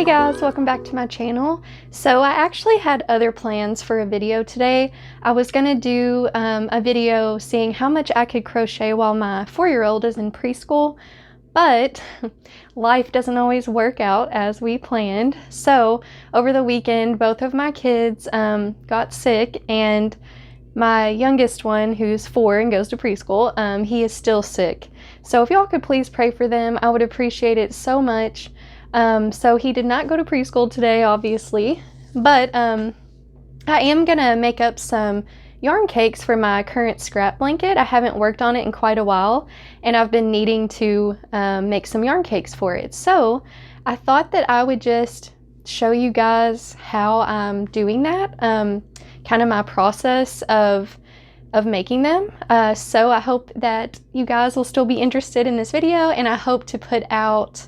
guys, welcome back to my channel. So I actually had other plans for a video today. I was gonna do a video seeing how much I could crochet while my 4-year-old is in preschool, but life doesn't always work out as we planned. So over the weekend, both of my kids got sick, and my youngest one, who's 4 and goes to preschool, he is still sick. So if y'all could please pray for them, I would appreciate it so much. So he did not go to preschool today, obviously, but I am gonna make up some yarn cakes for my current scrap blanket. I haven't worked on it in quite a while, and I've been needing to make some yarn cakes for it. So I thought that I would just show you guys how I'm doing that, kind of my process of making them. So I hope that you guys will still be interested in this video, and I hope to put out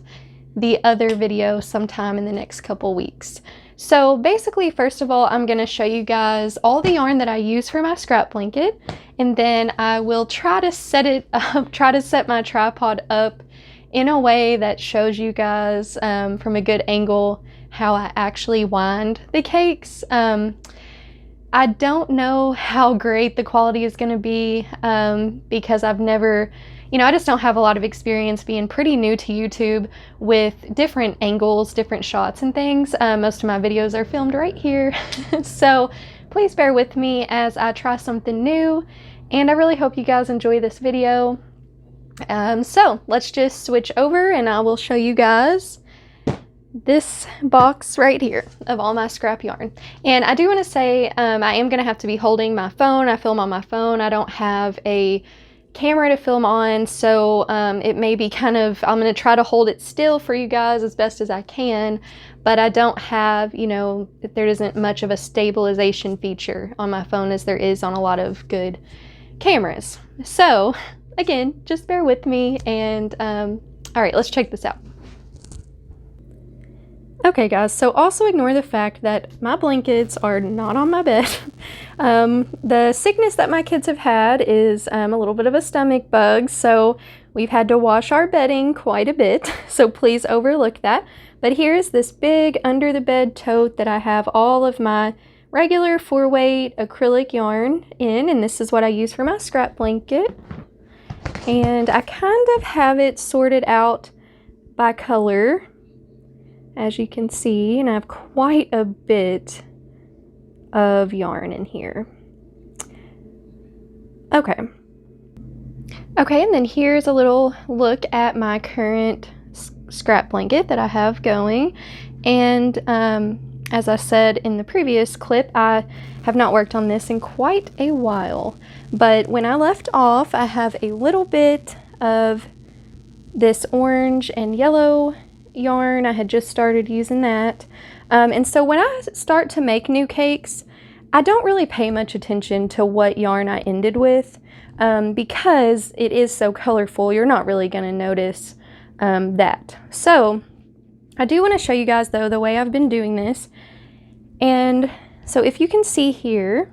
the other video sometime in the next couple weeks. So basically, first of all, I'm going to show you guys all the yarn that I use for my scrap blanket, and then I will try to set it up, try to set my tripod up in a way that shows you guys from a good angle how I actually wind the cakes. I don't know how great the quality is going to be because I've never, I just don't have a lot of experience, being pretty new to YouTube with different angles, different shots and things. Most of my videos are filmed right here. So please bear with me as I try something new, and I really hope you guys enjoy this video. So let's just switch over and I will show you guys this box right here of all my scrap yarn. And I do want to say I am going to have to be holding my phone. I film on my phone. I don't have a camera to film on, so it may be kind of, I'm going to try to hold it still for you guys as best as I can, but I don't have, there isn't much of a stabilization feature on my phone as there is on a lot of good cameras. So again, just bear with me, and all right, let's check this out. Okay guys, so also ignore the fact that my blankets are not on my bed. The sickness that my kids have had is a little bit of a stomach bug, so we've had to wash our bedding quite a bit, so please overlook that. But here's this big under the bed tote that I have all of my regular 4-weight acrylic yarn in, and this is what I use for my scrap blanket. And I kind of have it sorted out by color, as you can see, and I have quite a bit of yarn in here. Okay, and then here's a little look at my current scrap blanket that I have going. And as I said in the previous clip, I have not worked on this in quite a while, but when I left off, I have a little bit of this orange and yellow yarn. I had just started using that, and so when I start to make new cakes, I don't really pay much attention to what yarn I ended with, because it is so colorful. You're not really going to notice that. So I do want to show you guys though the way I've been doing this. And so if you can see here,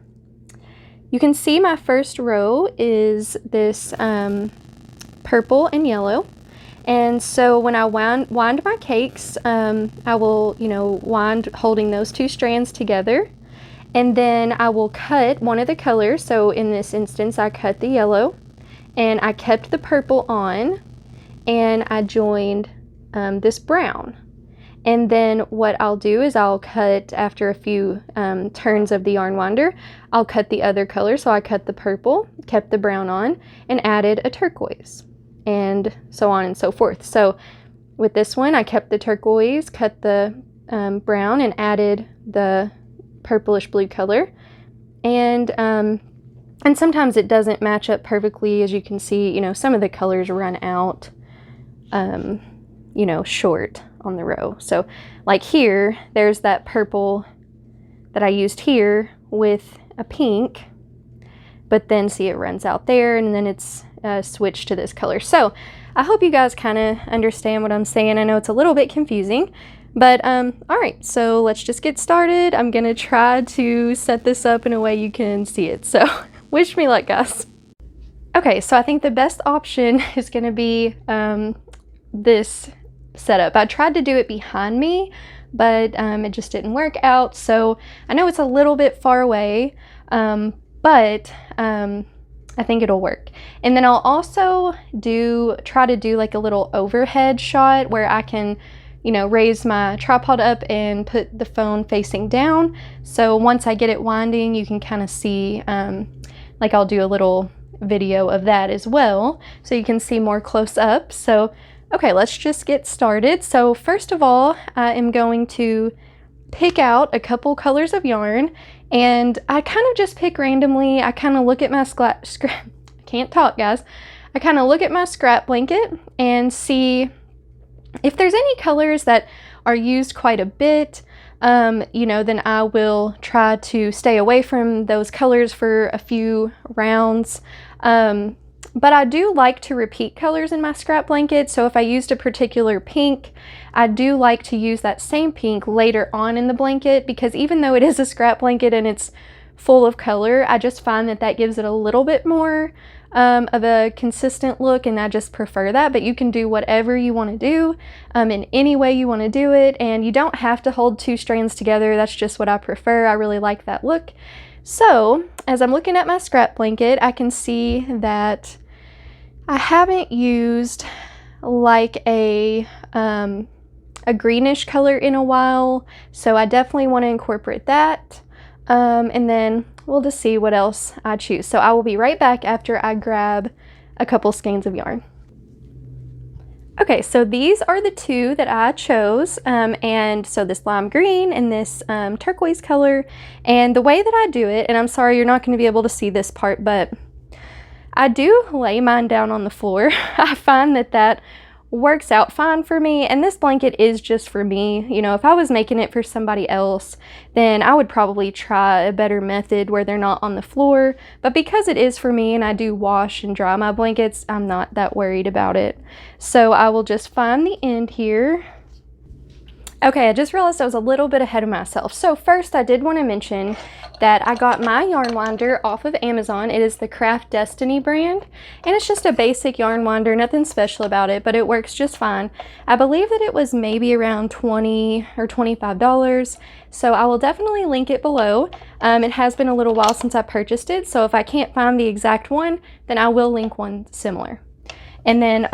you can see my first row is this purple and yellow. And so when I wind my cakes, I will, wind holding those 2 strands together. And then I will cut one of the colors. So in this instance, I cut the yellow, and I kept the purple on, and I joined this brown. And then what I'll do is I'll cut, after a few turns of the yarn winder, I'll cut the other color. So I cut the purple, kept the brown on, and added a turquoise, and so on and so forth. So with this one, I kept the turquoise, cut the brown, and added the purplish blue color. And sometimes it doesn't match up perfectly, as you can see. Some of the colors run out, short on the row. So like here, there's that purple that I used here with a pink, but then see, it runs out there, and then it's switch to this color. So I hope you guys kind of understand what I'm saying. I know it's a little bit confusing, but all right, so let's just get started. I'm gonna try to set this up in a way you can see it, so wish me luck, guys. Okay, so I think the best option is gonna be this setup. I tried to do it behind me, but it just didn't work out. So I know it's a little bit far away, but I think it'll work. And then I'll also try to do like a little overhead shot where I can, you know, raise my tripod up and put the phone facing down. So once I get it winding, you can kind of see, like I'll do a little video of that as well, so you can see more close up. So, okay, let's just get started. So first of all, I am going to pick out a couple colors of yarn, and I kind of just pick randomly. I kind of look at my can't talk, guys. I kind of look at my scrap blanket and see if there's any colors that are used quite a bit. You know, then I will try to stay away from those colors for a few rounds. But I do like to repeat colors in my scrap blanket. So if I used a particular pink, I do like to use that same pink later on in the blanket, because even though it is a scrap blanket and it's full of color, I just find that that gives it a little bit more of a consistent look, and I just prefer that. But you can do whatever you want to do in any way you want to do it, and you don't have to hold two strands together. That's just what I prefer. I really like that look. So as I'm looking at my scrap blanket, I can see that I haven't used like a greenish color in a while, so I definitely want to incorporate that. And then we'll just see what else I choose. So I will be right back after I grab a couple skeins of yarn. Okay, so these are the two that I chose, and so this lime green and this turquoise color. And the way that I do it, and I'm sorry you're not going to be able to see this part, but I do lay mine down on the floor. I find that that works out fine for me, and this blanket is just for me. You know, if I was making it for somebody else, then I would probably try a better method where they're not on the floor, but because it is for me and I do wash and dry my blankets, I'm not that worried about it. So I will just find the end here. Okay, I just realized I was a little bit ahead of myself. So first, I did want to mention that I got my yarn winder off of Amazon. It is the Craft Destiny brand, and it's just a basic yarn winder, nothing special about it, but it works just fine. I believe that it was maybe around $20 or $25, so I will definitely link it below. It has been a little while since I purchased it, so if I can't find the exact one, then I will link one similar. And then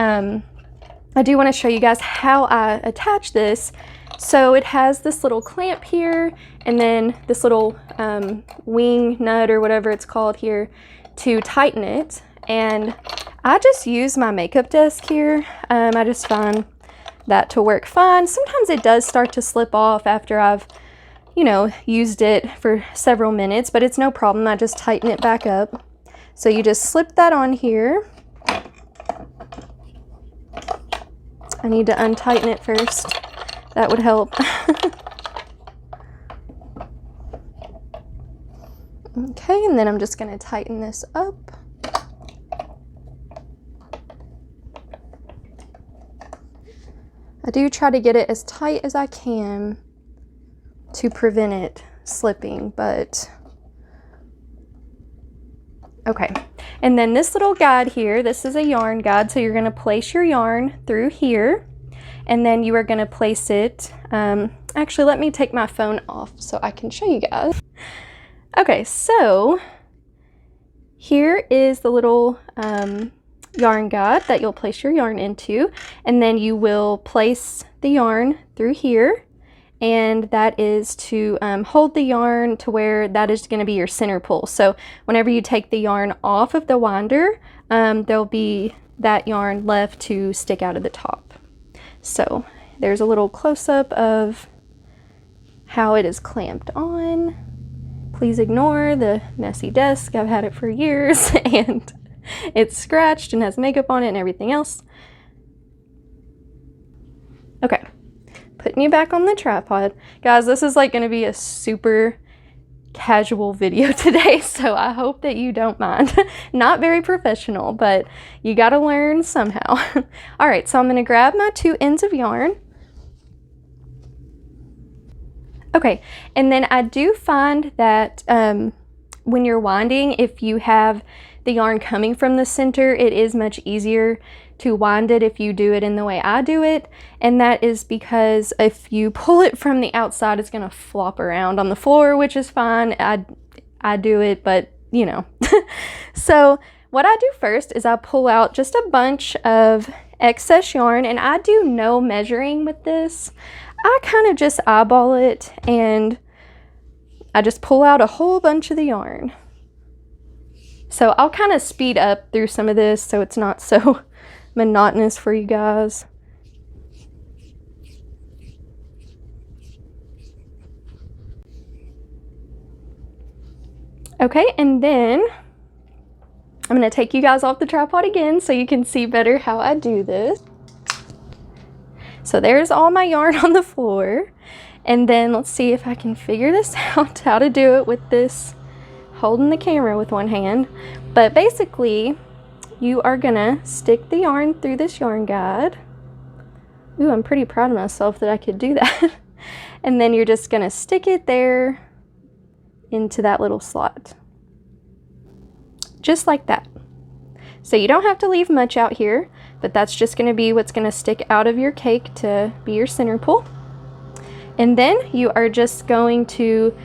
I do want to show you guys how I attach this. So it has this little clamp here, and then this little wing nut or whatever it's called here to tighten it. And I just use my makeup desk here. I just find that to work fine. Sometimes it does start to slip off after I've, you know, used it for several minutes, but it's no problem. I just tighten it back up. So you just slip that on here. I need to untighten it first. That would help. Okay, and then I'm just going to tighten this up. I do try to get it as tight as I can to prevent it slipping, but okay. And then this little guide here, this is a yarn guide, so you're going to place your yarn through here. And then you are going to place it, actually let me take my phone off so I can show you guys. Okay, so here is the little yarn guide that you'll place your yarn into, and then you will place the yarn through here, and that is to hold the yarn to where that is going to be your center pull. So whenever you take the yarn off of the winder, there'll be that yarn left to stick out of the top. So there's a little close-up of how it is clamped on. Please ignore the messy desk. I've had it for years and it's scratched and has makeup on it and everything else. Okay, putting you back on the tripod. Guys, this is like going to be a super casual video today, so I hope that you don't mind. Not very professional, but you got to learn somehow. All right, so I'm going to grab my two ends of yarn. Okay, and then I do find that when you're winding, if you have the yarn coming from the center, it is much easier to wind it if you do it in the way I do it. And that is because if you pull it from the outside, it's gonna flop around on the floor, which is fine. I do it, but you know. So what I do first is I pull out just a bunch of excess yarn, and I do no measuring with this. I kind of just eyeball it, and I just pull out a whole bunch of the yarn. So I'll kind of speed up through some of this so it's not so monotonous for you guys. Okay, and then I'm gonna take you guys off the tripod again so you can see better how I do this. So there's all my yarn on the floor. And then let's see if I can figure this out, how to do it with this, holding the camera with one hand. But basically, you are gonna stick the yarn through this yarn guide. Ooh, I'm pretty proud of myself that I could do that. And then you're just gonna stick it there into that little slot. Just like that. So you don't have to leave much out here, but that's just gonna be what's gonna stick out of your cake to be your center pull. And then you are just going to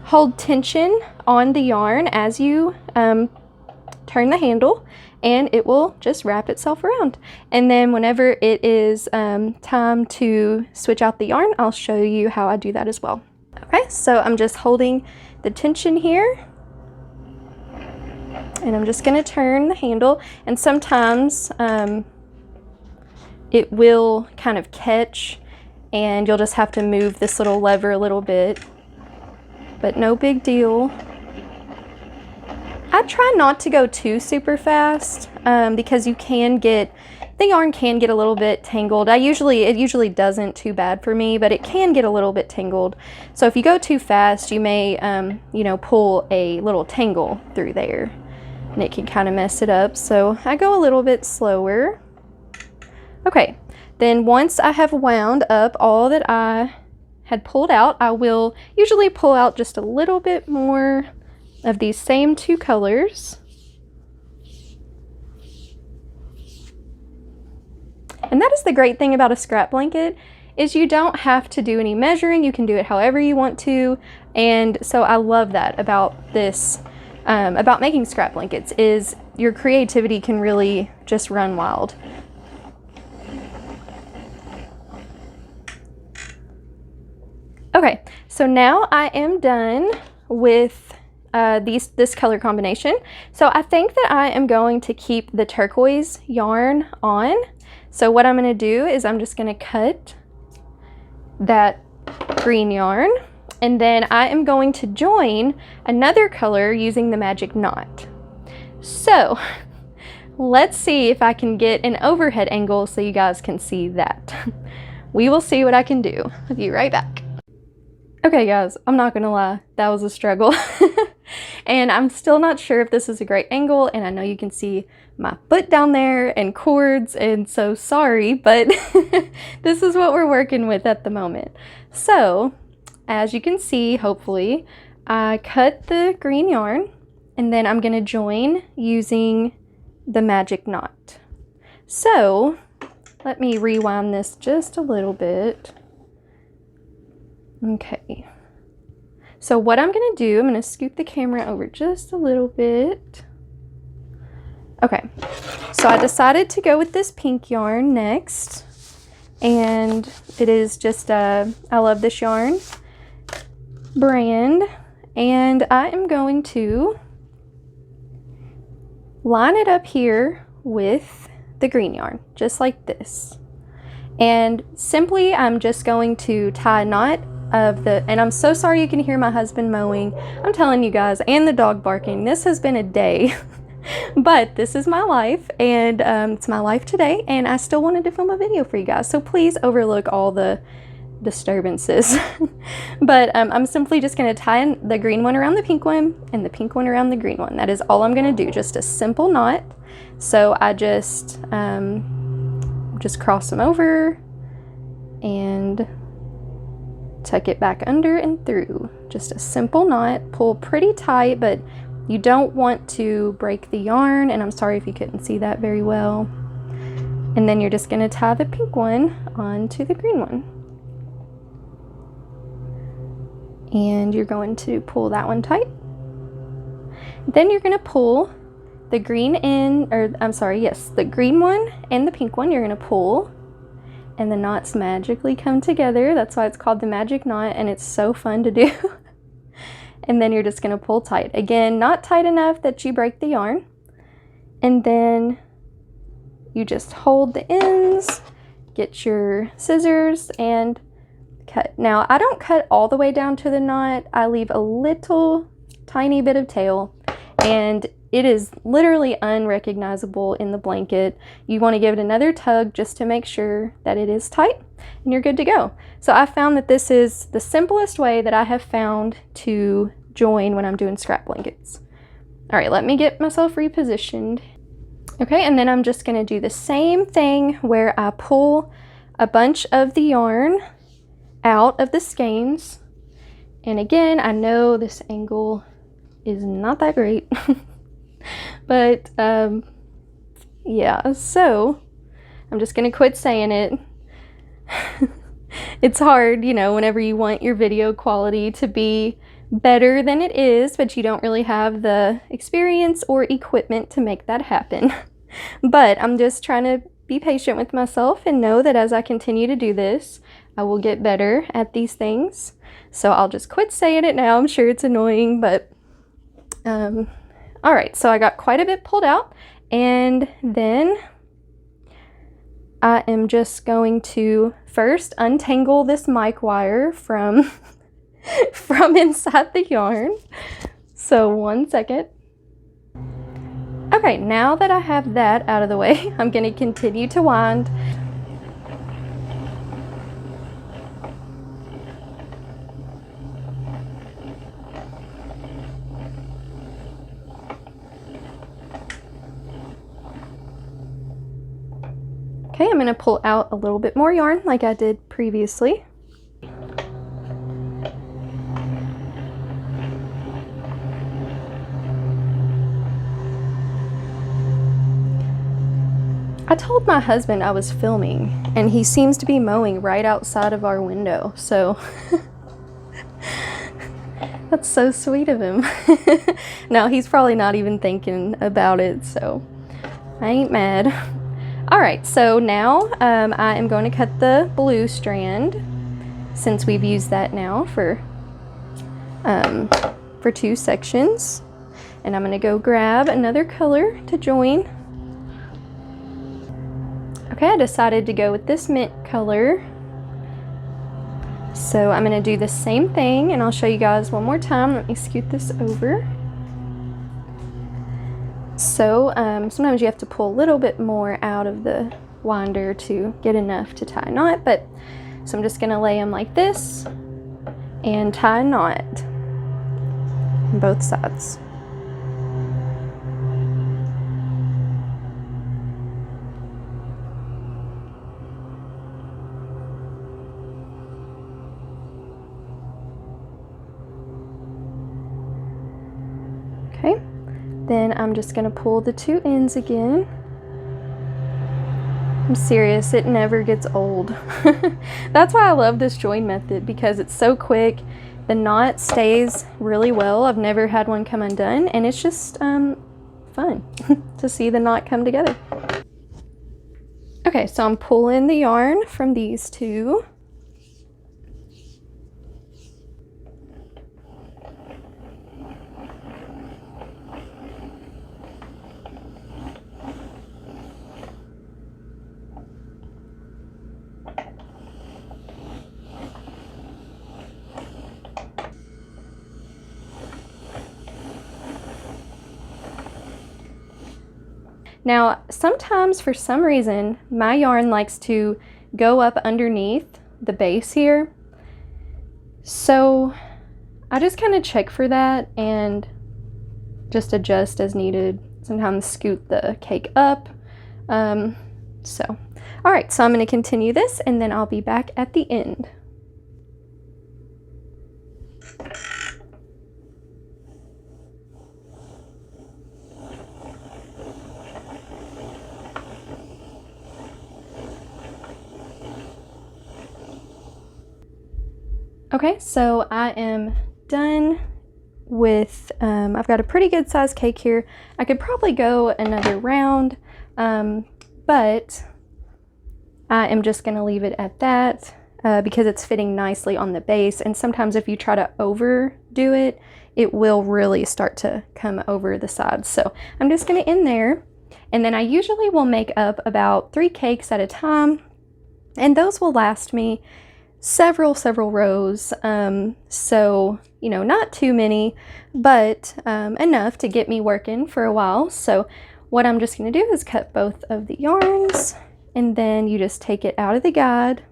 hold tension on the yarn as you turn the handle, and it will just wrap itself around. And then whenever it is time to switch out the yarn, I'll show you how I do that as well. Okay, so I'm just holding the tension here, and I'm just gonna turn the handle, and sometimes it will kind of catch, and you'll just have to move this little lever a little bit, but no big deal. I try not to go too super fast because you can get, the yarn can get a little bit tangled. It usually doesn't too bad for me, but it can get a little bit tangled. So if you go too fast, you may, you know, pull a little tangle through there, and it can kind of mess it up. So I go a little bit slower. Okay. Then once I have wound up all that I had pulled out, I will usually pull out just a little bit more of these same two colors. And that is the great thing about a scrap blanket, is you don't have to do any measuring. You can do it however you want to. And so I love that about this, about making scrap blankets, is your creativity can really just run wild. Okay, so now I am done with this color combination. So I think that I am going to keep the turquoise yarn on. So what I'm gonna do is I'm just gonna cut that green yarn, and then I am going to join another color using the magic knot. So let's see if I can get an overhead angle so you guys can see that. We will see what I can do. I'll be right back. Okay guys, I'm not gonna lie, that was a struggle. And I'm still not sure if this is a great angle, and I know you can see my foot down there and cords, and so sorry, but this is what we're working with at the moment. So, as you can see, hopefully, I cut the green yarn, and then I'm gonna join using the magic knot. So, let me rewind this just a little bit. Okay, so what I'm gonna do, I'm gonna scoot the camera over just a little bit. Okay, so I decided to go with this pink yarn next, and it is just I love this yarn brand, and I am going to line it up here with the green yarn, just like this. And simply, I'm just going to tie a knot of the, and I'm so sorry you can hear my husband mowing. I'm telling you guys, and the dog barking. This has been a day, but this is my life, and it's my life today, and I still wanted to film a video for you guys. So please overlook all the disturbances. But I'm simply just going to tie the green one around the pink one, and the pink one around the green one. That is all I'm going to do, just a simple knot. So I just cross them over and tuck it back under and through. Just a simple knot. Pull pretty tight, but You don't want to break the yarn, and I'm sorry if you couldn't see that very well. And then you're just going to tie the pink one onto the green one. And you're going to pull that one tight. Then you're going to pull the green end, or I'm sorry, yes, the green one and the pink one you're going to pull, and the knots magically come together. That's why it's called the magic knot, and it's so fun to do. And then you're just going to pull tight. Again, not tight enough that you break the yarn. And then you just hold the ends, get your scissors, and cut. Now, I don't cut all the way down to the knot. I leave a little tiny bit of tail, and it is literally unrecognizable in the blanket. You want to give it another tug just to make sure that it is tight, and you're good to go. So I found that this is the simplest way that I have found to join when I'm doing scrap blankets. All right, let me get myself repositioned. Okay, and then I'm just going to do the same thing where I pull a bunch of the yarn out of the skeins. And again, I know this angle is not that great, but yeah, so I'm just going to quit saying it. It's hard, you know, whenever you want your video quality to be better than it is, but you don't really have the experience or equipment to make that happen. But I'm just trying to be patient with myself and know that as I continue to do this, I will get better at these things. So I'll just quit saying it now. I'm sure it's annoying, but all right, so I got quite a bit pulled out, and then I am just going to first untangle this mic wire from from inside the yarn. So 1 second. Okay, now that I have that out of the way, I'm going to continue to wind. Okay, I'm going to pull out a little bit more yarn like I did previously. I told my husband I was filming, and he seems to be mowing right outside of our window, so that's so sweet of him. No, he's probably not even thinking about it, so I ain't mad. All right, so now I am going to cut the blue strand, since we've used that now for 2 sections, and I'm going to go grab another color to join. Okay, I decided to go with this mint color. So I'm going to do the same thing, and I'll show you guys one more time. Let me scoot this over. So sometimes you have to pull a little bit more out of the winder to get enough to tie a knot, but so I'm just going to lay them like this and tie a knot on both sides. Okay, then I'm just going to pull the 2 ends again. I'm serious, it never gets old. That's why I love this join method, because it's so quick. The knot stays really well. I've never had one come undone, and it's just fun to see the knot come together. Okay, so I'm pulling the yarn from these 2. Now, sometimes for some reason, my yarn likes to go up underneath the base here. So I just kind of check for that and just adjust as needed. Sometimes scoot the cake up. All right, so I'm going to continue this, and then I'll be back at the end. Okay, so I am done with, I've got a pretty good sized cake here. I could probably go another round, but I am just gonna leave it at that because it's fitting nicely on the base. And sometimes if you try to overdo it, it will really start to come over the sides. So I'm just gonna end there. And then I usually will make up about 3 cakes at a time, and those will last me several rows. So, you know, not too many, but enough to get me working for a while. So what I'm just gonna do is cut both of the yarns, and then you just take it out of the guide,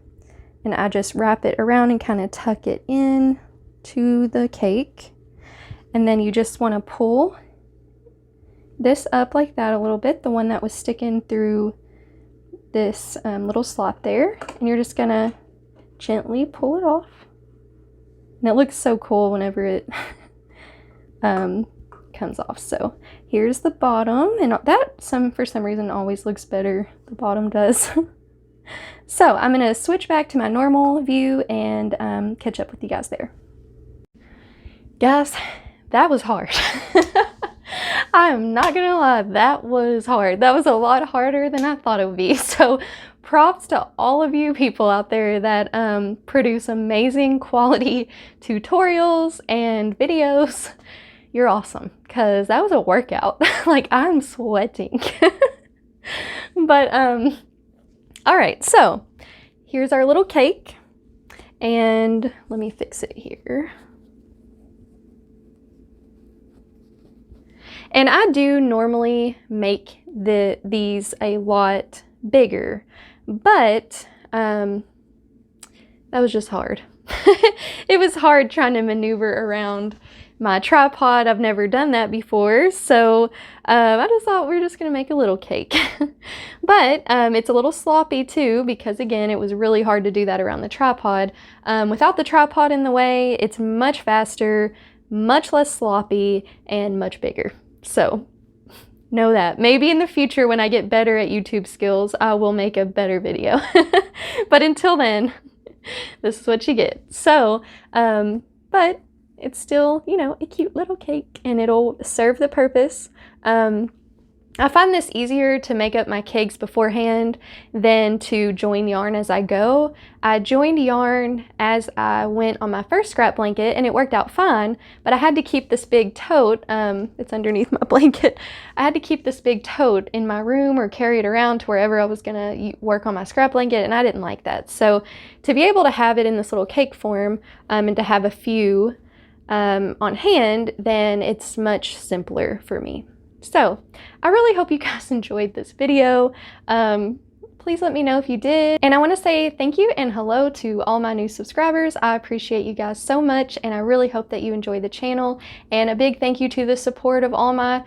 and I just wrap it around and kind of tuck it in to the cake. And then you just want to pull this up like that a little bit, the one that was sticking through this little slot there, and you're just gonna gently pull it off. And it looks so cool whenever it comes off. So here's the bottom, and that for some reason always looks better, the bottom does. So I'm gonna switch back to my normal view and catch up with you guys there. Guys, that was hard. I am not gonna lie, that was hard. That was a lot harder than I thought it would be. So props to all of you people out there that produce amazing quality tutorials and videos. You're awesome, because that was a workout. Like, I'm sweating. But all right, so here's our little cake, and let me fix it here. And I do normally make these a lot bigger, but that was just hard. It was hard trying to maneuver around my tripod. I've never done that before, so I just thought we're just gonna make a little cake. But it's a little sloppy too, because again, it was really hard to do that around the tripod. Without the tripod in the way, it's much faster, much less sloppy, and much bigger. So know that. Maybe in the future when I get better at YouTube skills, I will make a better video. But until then, this is what you get. So, but it's still, you know, a cute little cake, and it'll serve the purpose. I find this easier to make up my cakes beforehand than to join yarn as I go. I joined yarn as I went on my first scrap blanket, and it worked out fine, but I had to keep this big tote, it's underneath my blanket. I had to keep this big tote in my room or carry it around to wherever I was gonna work on my scrap blanket, and I didn't like that. So to be able to have it in this little cake form, and to have a few on hand, then it's much simpler for me. So I really hope you guys enjoyed this video. Please let me know if you did. And I want to say thank you and hello to all my new subscribers. I appreciate you guys so much, and I really hope that you enjoy the channel. And a big thank you to the support of all my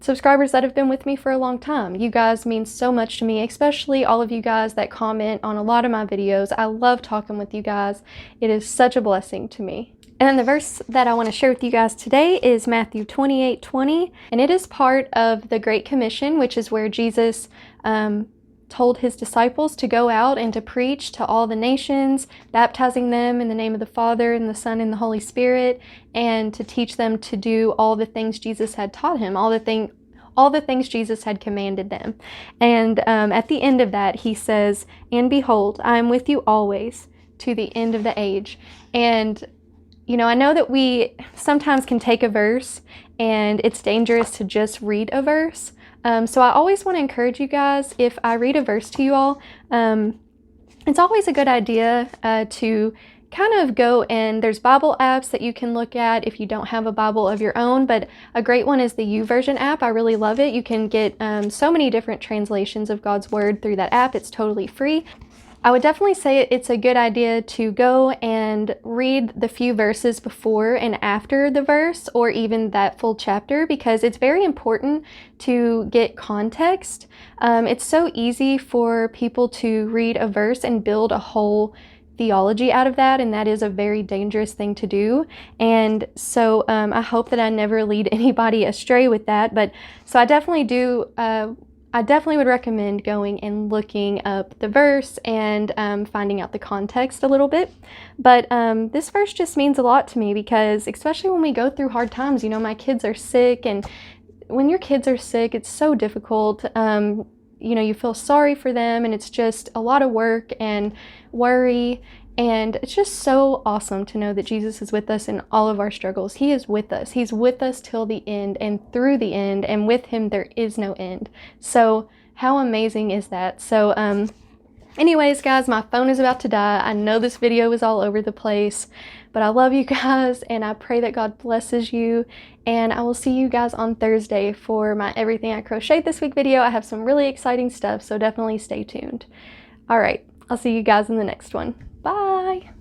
subscribers that have been with me for a long time. You guys mean so much to me, especially all of you guys that comment on a lot of my videos. I love talking with you guys. It is such a blessing to me. And then the verse that I want to share with you guys today is Matthew 28:20, and it is part of the Great Commission, which is where Jesus told his disciples to go out and to preach to all the nations, baptizing them in the name of the Father and the Son and the Holy Spirit, and to teach them to do all the things Jesus had taught him, all the things Jesus had commanded them. And at the end of that, he says, "And behold, I am with you always to the end of the age." And you know, I know that we sometimes can take a verse and it's dangerous to just read a verse. So I always want to encourage you guys, if I read a verse to you all, it's always a good idea to kind of go and there's Bible apps that you can look at if you don't have a Bible of your own, but a great one is the YouVersion app. I really love it. You can get so many different translations of God's Word through that app. It's totally free. I would definitely say it's a good idea to go and read the few verses before and after the verse, or even that full chapter, because it's very important to get context. It's so easy for people to read a verse and build a whole theology out of that, and that is a very dangerous thing to do. And so I hope that I never lead anybody astray with that. But so I definitely do I definitely would recommend going and looking up the verse and finding out the context a little bit. But this verse just means a lot to me because especially when we go through hard times, you know, my kids are sick, and when your kids are sick, it's so difficult. You know, you feel sorry for them, and it's just a lot of work and worry. And it's just so awesome to know that Jesus is with us in all of our struggles. He is with us. He's with us till the end and through the end, and with him there is no end. So how amazing is that? So anyways, guys, my phone is about to die. I know this video is all over the place, but I love you guys, and I pray that God blesses you. And I will see you guys on Thursday for my Everything I Crochet This Week video. I have some really exciting stuff, so definitely stay tuned. All right, I'll see you guys in the next one. Bye!